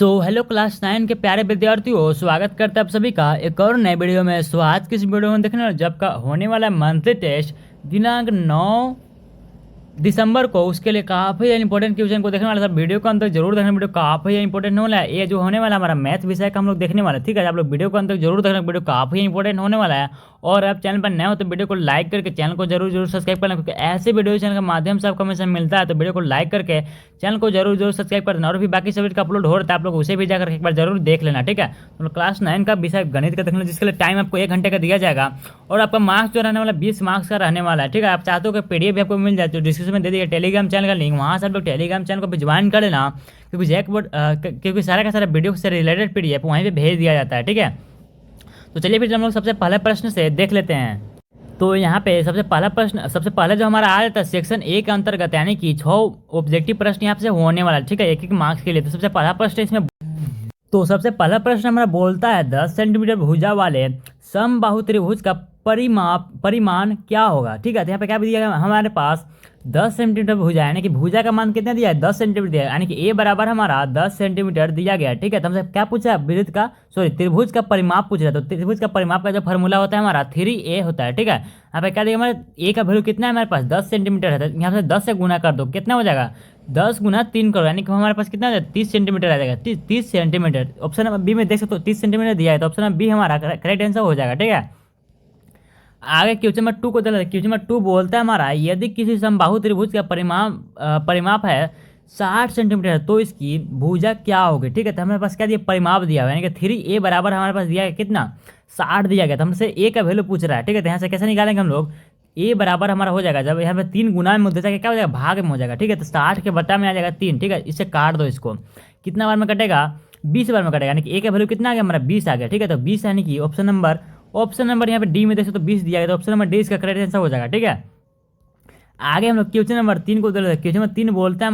Hello class 9 के प्यारे विद्यार्थियों, स्वागत करते हैं आप सभी का एक और नए वीडियो में। आज की इस वीडियो में देखने वाला जब का होने वाला मंथली टेस्ट दिनांक 9 दिसंबर को, उसके लिए काफ़ी इंपॉर्टेंट क्वेश्चन को देखने वाला सब वीडियो को अंदर जरूर देखना। वीडियो काफ़ी इंपॉर्टेंट होने वाला है। ये जो होने वाला हमारा मैथ विषय का हम लोग देखने वाला है, ठीक है। आप लोग वीडियो को अंदर जरूर देखना, वीडियो काफ़ी इंपॉर्टेंट होने वाला है। और आप चैनल पर नए हो तो वीडियो को लाइक करके चैनल को जरूर सब्सक्राइब करना, क्योंकि ऐसे वीडियो चैनल के माध्यम से आपको हमेशा मिलता है। तो वीडियो को लाइक करके चैनल को जरूर सब्सक्राइब कर देना। और भी बाकी सब्जेक्ट का अपलोड हो रहा है, आप लोग उसे भी जाकर एक बार जरूर देख लेना, ठीक है। तो क्लास 9 का विषय गणित का देखना, जिसके लिए टाइम आपको 1 घंटे का दिया जाएगा। और आपका मार्क्स जो रहने वाला 20 मार्क्स का रहने वाला है, ठीक है। आप चाहते हो कि पीडीएफ भी आपको मिल जाए तो डिस्क्रिप्शन में दे दिया टेलीग्राम चैनल का लिंक, वहाँ से आप लोग टेलीग्राम चैनल को भी ज्वाइन कर लेना, क्योंकि क्योंकि सारा का सारा वीडियो से रिलेटेड पीडीएफ वहीं पे भेज दिया जाता है, ठीक है। तो चलिए फिर हम लोग सबसे पहले प्रश्न से देख लेते हैं। तो यहाँ पे सबसे पहले जो हमारा आ जाता है सेक्शन ए के अंतर्गत, यानी कि 6 ऑब्जेक्टिव प्रश्न यहाँ से होने वाला है, ठीक है, एक मार्क्स के लिए। तो सबसे पहला प्रश्न इसमें, तो सबसे पहला प्रश्न हमारा बोलता है 10 सेंटीमीटर भुजा वाले समबाहु त्रिभुज का परिमाण क्या होगा, ठीक है। तो यहाँ पे क्या भी दिया गया हमारे पास 10 सेंटीमीटर भुजा, यानी कि भुजा का मान कितना दिया है 10 सेंटीमीटर दिया है, यानी कि ए बराबर हमारा 10 सेंटीमीटर दिया गया, ठीक है। तो हमसे क्या पूछा है, त्रिभुज का परिमाप पूछ रहा है। तो त्रिभुज का परिमाप का जो फॉर्मूला होता है हमारा 3a होता है, ठीक है। यहाँ पे क्या दिया हमारे ए का वैल्यू कितना है हमारे पास 10 सेंटीमीटर है। तो यहाँ से 10 से गुना कर दो, कितना हो जाएगा 10 गुना 3 करो, यानी कि हमारे पास कितना 30 सेंटीमीटर आ जाएगा। 30 सेंटीमीटर ऑप्शन नंबर बी में देख सकते हो, 30 सेंटीमीटर दिया है। तो ऑप्शन नंबर बी हमारा करेक्ट आंसर हो जाएगा, ठीक है। आगे क्वेश्चन नंबर 2 को देखते हैं। क्वेश्चन नंबर 2 बोलता है हमारा, यदि किसी समबाहु त्रिभुज का परिमाप है 60 सेंटीमीटर तो इसकी भुजा क्या होगी, ठीक है। तो हमारे पास क्या दिया परिमाप दिया हुआ है, यानी कि 3a बराबर हमारे पास दिया है कितना 60 दिया गया। तो हमसे a का वैल्यू पूछ रहा है, ठीक है। तो यहाँ से कैसे निकालेंगे हम लोग, a बराबर हमारा हो जाएगा, जब यहाँ पे 3 गुना में होता है क्या हो जाएगा भाग में हो जाएगा, ठीक है। तो 60 के बटा में आ जाएगा 3, ठीक है। इससे काट दो इसको, कितना बार में कटेगा 20 बार में कटेगा, यानी कि a का वैल्यू कितना आ गया हमारा 20 आ गया, ठीक है। तो 20 यानी कि ऑप्शन नंबर यहाँ पे डी में देखो तो 20 दिया गया। तो ऑप्शन नंबर डी इसका करेक्ट आंसर हो जाएगा, ठीक है। आगे हम लोग क्वेश्चन नंबर 3 को देख लेते हैं। क्वेश्चन नंबर 3 बोलता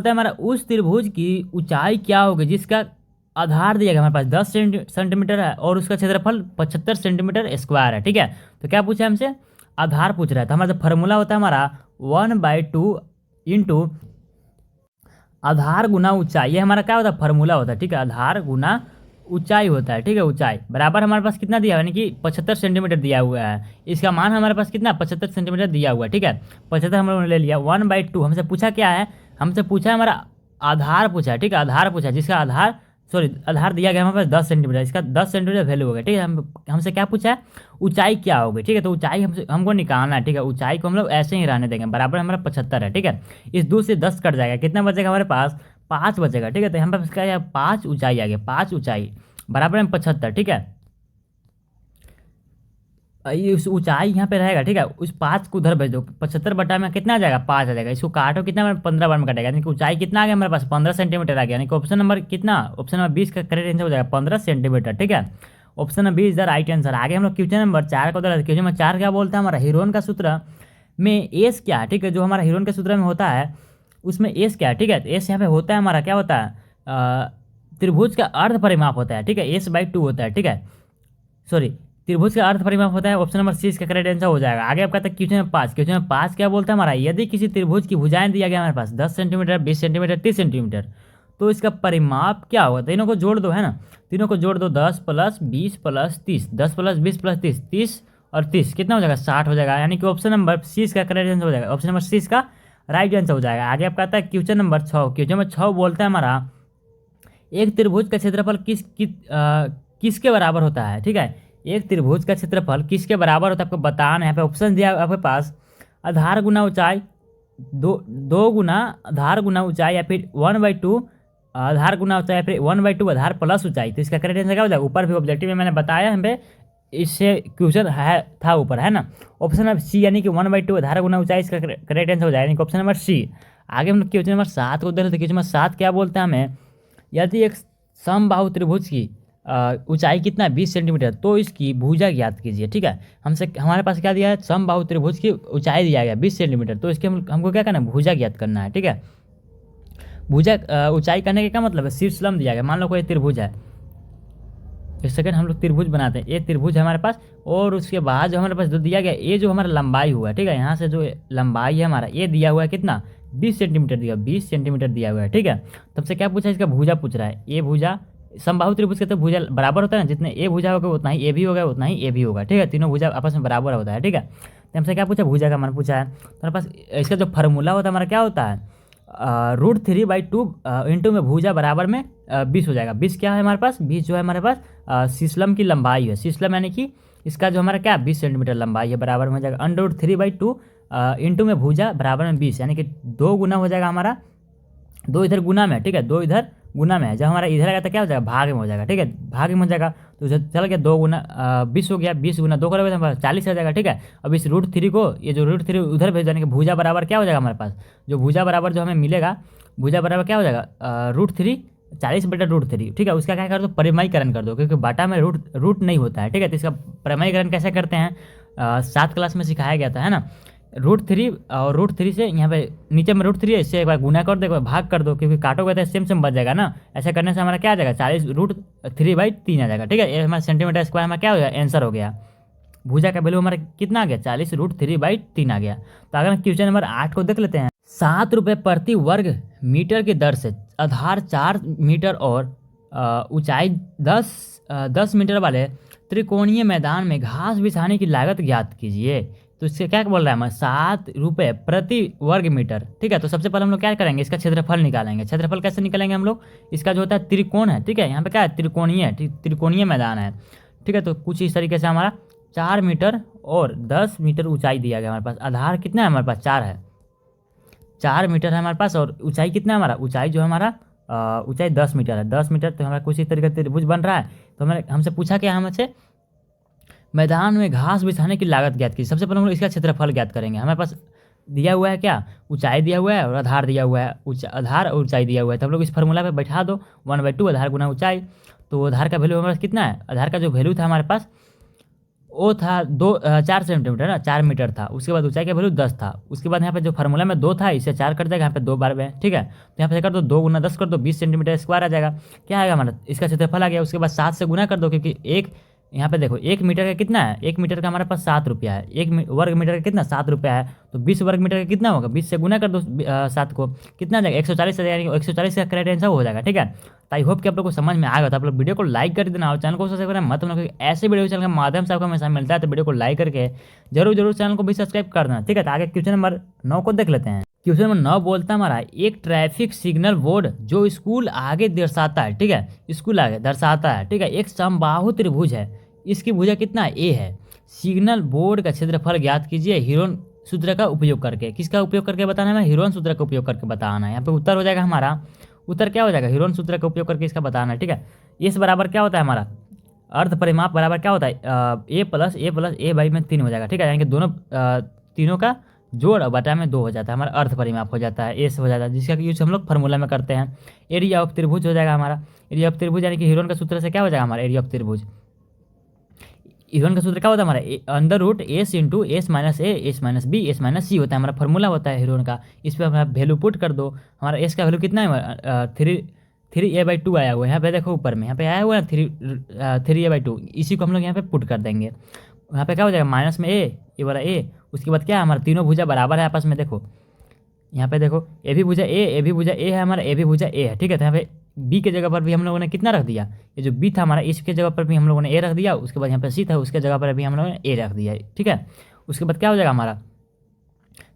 है हमारा उस त्रिभुज की ऊंचाई क्या होगी जिसका आधार दिया गया हमारे पास 10 सेंटीमीटर है और उसका क्षेत्रफल 75 सेंटीमीटर स्क्वायर है, ठीक है। तो क्या पूछा हमसे, आधार पूछ रहा है। तो हमारा फॉर्मूला होता है हमारा 1/2 इंटू आधार गुना ऊंचाई, ये हमारा क्या होता है फॉर्मूला होता है, ठीक है। आधार गुना ऊंचाई होता है, ठीक है। ऊंचाई बराबर हमारे पास कितना दिया है, यानी कि 75 सेंटीमीटर दिया हुआ है। इसका मान हमारे पास कितना 75 सेंटीमीटर दिया हुआ है, ठीक है। 75 हम लोगों ने ले लिया। 1/2 हमसे पूछा क्या है, हमसे पूछा हमारा आधार पूछा है, ठीक है। आधार पूछा जिसका आधार दिया गया हमारे पास 10 सेंटीमीटर, इसका 10 सेंटीमीटर वैल्यू हो गया, ठीक है। हमसे क्या पूछा है ऊंचाई क्या होगी, ठीक है। तो ऊंचाई हमको निकालना है, ठीक है। ऊंचाई को हम लोग ऐसे ही रहने देंगे, बराबर हमारा 75 है, ठीक है। इस 2 से 10 कट जाएगा, कितना बचेगा हमारे पास 5 बचेगा, ठीक है। तो यहाँ पर क्या है 5 ऊंचाई आ गया, 5 ऊंचाई बराबर में 75, ठीक है। उस ऊंचाई यहाँ पे रहेगा, ठीक है। उस 5 को उधर भेज दो, 75 बटा में कितना आ जाएगा 5 आ जाएगा। इसको काटो कितना 15 बार में कटेगा, यानी कि ऊंचाई कितना आ गया हमारे पास 15 सेंटीमीटर आ गया, यानी कि ऑप्शन नंबर 20 का करेक्ट आंसर हो जाएगा 15 सेंटीमीटर, ठीक है। Option number 20 is the right answer. आगे हम लोग क्वेश्चन नंबर 4 को क्वेश्चन नंबर 4 क्या बोलता है हमारा, हीरोन का सूत्र में एस क्या है, ठीक है। जो हमारा हीरोन के सूत्र में होता है उसमें एस क्या है, ठीक है। एस यहाँ पे होता है हमारा क्या होता है त्रिभुज का अर्ध परिमाप होता है, ठीक है। S/2 होता है, ठीक है। त्रिभुज का अर्ध परिमाप होता है। ऑप्शन नंबर सी इसका करेक्ट आंसर हो जाएगा। आगे आपका क्वेश्चन नंबर 5। क्वेश्चन नंबर 5 क्या बोलता है हमारा, यदि किसी त्रिभुज की भुजाएं दिया गया हमारे पास 10 सेंटीमीटर 20 सेंटीमीटर 30 सेंटीमीटर तो इसका परिमाप क्या होगा। तीनों को जोड़ दो, है ना, तीनों को जोड़ दो 10 + 20 + 30, 10 + 20 + 30, 30 और 30 कितना हो जाएगा 60 हो जाएगा, यानी कि ऑप्शन नंबर सी इसका करेक्ट आंसर हो जाएगा। ऑप्शन नंबर सी इसका राइट आंसर हो जाएगा। आगे आपका आता है क्वेश्चन नंबर 6। क्वेश्चन नंबर 6 बोलता है हमारा एक त्रिभुज का क्षेत्रफल किसके बराबर होता है, ठीक है। एक त्रिभुज का क्षेत्रफल किसके बराबर होता है आपको बताना है। यहाँ पे ऑप्शन दिया आपके पास आधार गुना ऊंचाई, दो गुना आधार गुना ऊंचाई, या फिर 1/2 आधार गुना ऊंचाई, या फिर 1/2 आधार प्लस ऊंचाई। तो इसका करेक्ट आंसर क्या हो जाएगा, ऊपर भी ऑब्जेक्टिव में मैंने बताया यहाँ पे इससे क्वेश्चन था ऊपर, है ना। ऑप्शन नंबर सी यानी कि 1/2 आधार गुना ऊंचाई इसका करेक्ट आंसर हो जाएगा, यानी कि ऑप्शन नंबर सी। आगे हम लोग क्वेश्चन नंबर 7 को देख लेते हैं। क्वेश्चन नंबर 7 क्या बोलते हैं हमें, यदि एक समबाहु त्रिभुज की ऊंचाई कितना 20 सेंटीमीटर तो इसकी भुजा ज्ञात कीजिए, ठीक है। हमारे पास क्या दिया है समबाहु त्रिभुज की ऊंचाई दिया गया 20 सेंटीमीटर, तो इसके हमको क्या करना है भुजा ज्ञात करना है, ठीक है। भुजा ऊंचाई करने का क्या मतलब है, शीर्ष लंब दिया गया, मान लो कोई त्रिभुज है, एक सेकंड हम लोग त्रिभुज बनाते हैं, ये त्रिभुज है हमारे पास, और उसके बाद जो हमारे पास जो दिया गया ये जो हमारा लंबाई हुआ है, ठीक है। यहाँ से जो लंबाई है हमारा ये दिया हुआ है कितना 20 सेंटीमीटर दिया, 20 सेंटीमीटर दिया हुआ है, ठीक है। तब से क्या पूछा, इसका भुजा पूछ रहा है। ए भुजा, समबाहु त्रिभुज के तो भुजा बराबर होता है ना, जितने ए भुजा होगा उतना ही ए भी होगा, उतना ही ए भी होगा, ठीक है। तीनों भुजा आपस में बराबर होता है, ठीक है। तो हमसे क्या पूछा, भुजा का मान पूछा है। तो हमारे पास इसका जो फार्मूला होता है हमारा क्या होता है, √3/2 इंटू में भुजा बराबर में 20 हो जाएगा। 20 क्या है हमारे पास, 20 जो है हमारे पास शीशलम की लंबाई है। शीशलम यानी कि इसका जो हमारा क्या 20 सेंटीमीटर लंबाई है, बराबर में हो जाएगा √3/2 इंटू में भुजा बराबर में 20, यानी कि 2 गुना हो जाएगा हमारा, 2 इधर गुना में, ठीक है, 2 इधर गुना में है। जब हमारा इधर आएगा तो क्या हो जाएगा, भाग में हो जाएगा, ठीक है, भाग में हो जाएगा। तो चल गया 2 गुना 20 हो गया, 20 गुना 2 करोगे तो हमारे 40 हो जाएगा, ठीक है। अब इस √3 को, ये जो √3 उधर भेज जाने के भुजा बराबर क्या हो जाएगा हमारे पास, जो भुजा बराबर जो हमें मिलेगा, भुजा बराबर क्या हो जाएगा √3 40/√3, ठीक है। उसका क्या कर दो, परिमयीकरण कर दो, क्योंकि बाटा में रूट नहीं होता है, ठीक है। तो इसका परिमयीकरण कैसे करते हैं, 7 क्लास में सिखाया गया था, है ना। √3 और √3 से यहाँ पे नीचे में √3 है, इससे एक बार गुना कर दो, एक बार भाग कर दो, क्योंकि काटोगे तो सेम बच जाएगा ना। ऐसा करने से हमारा क्या आ जाएगा, 40√3/3 आ जाएगा, ठीक है। ये हमारा सेंटीमीटर स्क्वायर हमारा क्या हो गया, आंसर हो गया। भुजा का वैल्यू हमारा कितना आ गया, 40√3/3 आ गया। तो अगर हम क्वेश्चन नंबर 8 को देख लेते हैं। 7 रुपये प्रति वर्ग मीटर की दर से आधार 4 मीटर और ऊंचाई 10 मीटर वाले त्रिकोणीय मैदान में घास बिछाने की लागत ज्ञात कीजिए। तो इससे क्या बोल रहा है हमारा, 7 रुपये प्रति वर्ग मीटर, ठीक है। तो सबसे पहले हम लोग क्या करेंगे, इसका क्षेत्रफल निकालेंगे। क्षेत्रफल कैसे निकालेंगे हम लोग, इसका जो होता है त्रिकोण है, ठीक है। यहाँ पे क्या है, त्रिकोणीय मैदान है, ठीक है। तो कुछ इस तरीके से हमारा 4 मीटर और 10 मीटर ऊंचाई दिया गया हमारे पास। आधार कितना है हमारे पास, 4 है, 4 मीटर है हमारे पास। और ऊंचाई कितना है हमारा, ऊंचाई जो है हमारा ऊंचाई 10 मीटर है, 10 मीटर। तो हमारा कुछ इस तरीके से त्रिभुज बन रहा है। तो हमें हमसे पूछा क्या, हमसे मैदान में घास बिछाने की लागत ज्ञात की। सबसे पहले हम लोग इसका क्षेत्रफल ज्ञात करेंगे। हमारे पास दिया हुआ है क्या, ऊंचाई दिया हुआ है और आधार दिया हुआ है, आधार और ऊंचाई दिया हुआ है। तो हम लोग इस फार्मूला पे बैठा दो, 1/2 आधार गुना ऊंचाई। तो आधार का वैल्यू हमारे पास कितना है, आधार का जो वैल्यू था हमारे पास वो था 4 सेंटीमीटर ना, 4 मीटर था। उसके बाद ऊंचाई का वैल्यू 10 था। उसके बाद यहाँ पे जो फार्मूला में 2 था, इसे 4 कर देगा यहाँ पे 2 बार में, ठीक है। तो यहाँ पे कर दो 2 गुना 10 कर दो, 20 सेंटीमीटर स्क्वायर आ जाएगा। क्या आएगा हमारा, इसका क्षेत्रफल आ गया। उसके बाद 7 से गुना कर दो, क्योंकि एक यहाँ पे देखो 1 मीटर का कितना है, 1 मीटर का हमारे पास 7 रुपया है। 1 वर्ग मीटर का कितना, 7 रुपया है। तो 20 वर्ग मीटर का कितना होगा, 20 से गुना कर दो 7 को, कितना आ जाएगा 140 आ जाएगा। 140 का करेक्ट आंसर हो जाएगा, ठीक है। तो आई होप कि आप लोग को समझ में आएगा। तो आप लोग वीडियो को लाइक कर देना और चैनल को सब्सक्राइब करना मत भूलना, क्योंकि ऐसे वीडियो चैनल के माध्यम से आपको हमेशा मिलता है। तो वीडियो को लाइक करके जरूर चैनल को भी सब्सक्राइब कर देना, ठीक है। तो आगे क्वेश्चन नंबर 9 को देख लेते हैं। क्वेश्चन नंबर 9 बोलता है हमारा, एक ट्रैफिक सिग्नल बोर्ड जो स्कूल आगे दर्शाता है, ठीक है, स्कूल आगे दर्शाता है, ठीक है, एक समबाहु त्रिभुज है। इसकी भुजा कितना है, ए है। सिग्नल बोर्ड का क्षेत्रफल ज्ञात कीजिए हीरोन सूत्र का उपयोग करके। किसका उपयोग करके बताना है, हीरोन सूत्र का उपयोग करके बताना है। यहाँ पे उत्तर हो जाएगा हमारा, उत्तर क्या हो जाएगा, हीरोन सूत्र का उपयोग करके इसका बताना है, ठीक है। इस बराबर क्या होता है हमारा, अर्ध परिमाप बराबर क्या होता है, a + a/3 हो जाएगा, ठीक है। यानी कि दोनों तीनों का जोड़ और बटा में 2 हो जाता है, हमारा अर्ध परिमाप हो जाता है, एस हो जाता है, जिसका यूज हम लोग फार्मूला में करते हैं। एरिया ऑफ त्रिभुज हो जाएगा हमारा, एरिया ऑफ त्रिभुज यानी कि हीरोन का सूत्र से क्या हो जाएगा हमारा, एरिया ऑफ त्रिभुज। हीरोन का सूत्र क्या होता है हमारा, under root S × S - A S - B S - C होता है, हमारा फार्मूला होता है हीरोन का। इस पर हमारा वैल्यू पुट कर दो। हमारा एस का वैल्यू कितना है, 3a/2 आया हुआ है। यहाँ पे देखो ऊपर में यहाँ पे आया हुआ है 3a/2, इसी को हम लोग यहाँ पे पुट कर देंगे। यहाँ पे क्या हो जाएगा, माइनस में ए वाला ए। उसके बाद क्या है, हमारा तीनों भुजा बराबर है आपस में। देखो यहाँ पे देखो, ए भी भुजा ए है हमारा, ए भी भुजा ए है, ठीक है। तो यहाँ पे बी के जगह पर भी हम लोगों ने कितना रख दिया, ये जो बी था हमारा, इसके जगह पर भी हम लोगों ने ए रख दिया। उसके बाद यहाँ पे सी था, उसके जगह पर भी हम लोगों ने ए रख दिया, ठीक है। उसके बाद क्या हो जाएगा हमारा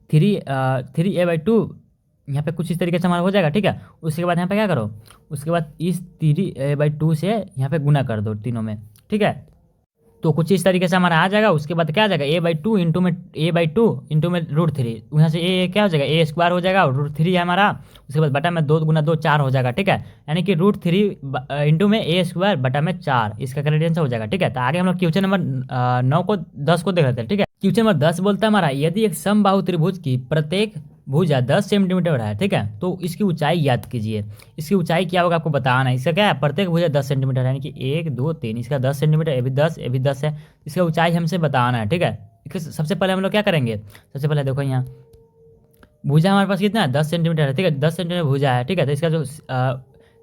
3a/2, यहाँ पे कुछ इस तरीके से हमारा हो जाएगा, ठीक है। उसके बाद यहाँ पे क्या करो, उसके बाद इस 3a/2 से यहाँ पे गुना कर दो तीनों में, ठीक है। तो कुछ इस तरीके से हमारा आ जाएगा। उसके बाद क्या आ जाएगा, a/2 इंटू में √3, यहाँ से ए क्या हो जाएगा, a² हो जाएगा, और √3 है हमारा। उसके बाद बटा में 2 गुना 2 4 हो जाएगा, ठीक है। यानी कि √3 इंटू में a² बटा में 4, इसका करेक्ट आंसर हो जाएगा, ठीक है। तो आगे हम लोग क्वेश्चन नंबर 9 को 10 को देख लेते हैं, ठीक है। क्वेश्चन नंबर 10 बोलता है हमारा, यदि एक समबाहु त्रिभुज की प्रत्येक भुजा 10 सेंटीमीटर है, ठीक है, तो इसकी ऊंचाई ज्ञात कीजिए। इसकी ऊंचाई क्या होगा आपको बताना है। इसका क्या है, प्रत्येक भुजा 10 सेंटीमीटर है, यानी कि 1 2 3, इसका 10 सेंटीमीटर, ये भी 10 है। इसका ऊंचाई हमसे बताना है, ठीक है। सबसे पहले हम लोग क्या करेंगे, सबसे पहले देखो यहाँ भुजा हमारे पास कितना है, 10 सेंटीमीटर है, ठीक है, 10 सेंटीमीटर भुजा है, ठीक है। तो इसका जो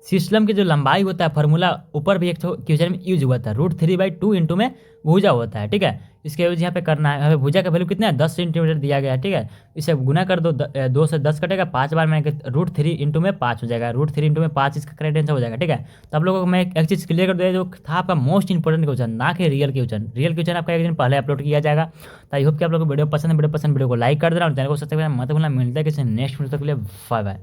सिस्टम की जो लंबाई होता है फार्मूला ऊपर भी एक क्वेश्चन में यूज हुआ था, √3/2 इंटू में भुजा होता है, ठीक है। इसके यूज यहाँ पे करना है, हमें भुजा का वैल्यू कितना है 10 सेंटीमीटर दिया गया है, ठीक है। इसे गुना कर दो, 2 से 10 कटेगा, 5 बार मैंने √3 इंटू में 5 हो जाएगा, √3 इंटू में 5 इसका करेक्ट आंसर हो जाएगा, ठीक है। तो आप लोगों को मैं एक चीज़ क्लियर कर दिया, जो था आपका मोस्ट इंपॉर्टेंट क्वेश्चन, ना कि रियल क्वेश्चन। रियल क्वेश्चन आपका एक दिन पहले अपलोड किया जाएगा। तो आई होप कि आप लोगों को वीडियो पसंद को लाइक कर देना और चैनल को सब्सक्राइब करना मत भूलना। मिलता है किसी नेक्स्ट वीडियो के लिए, बाय बाय।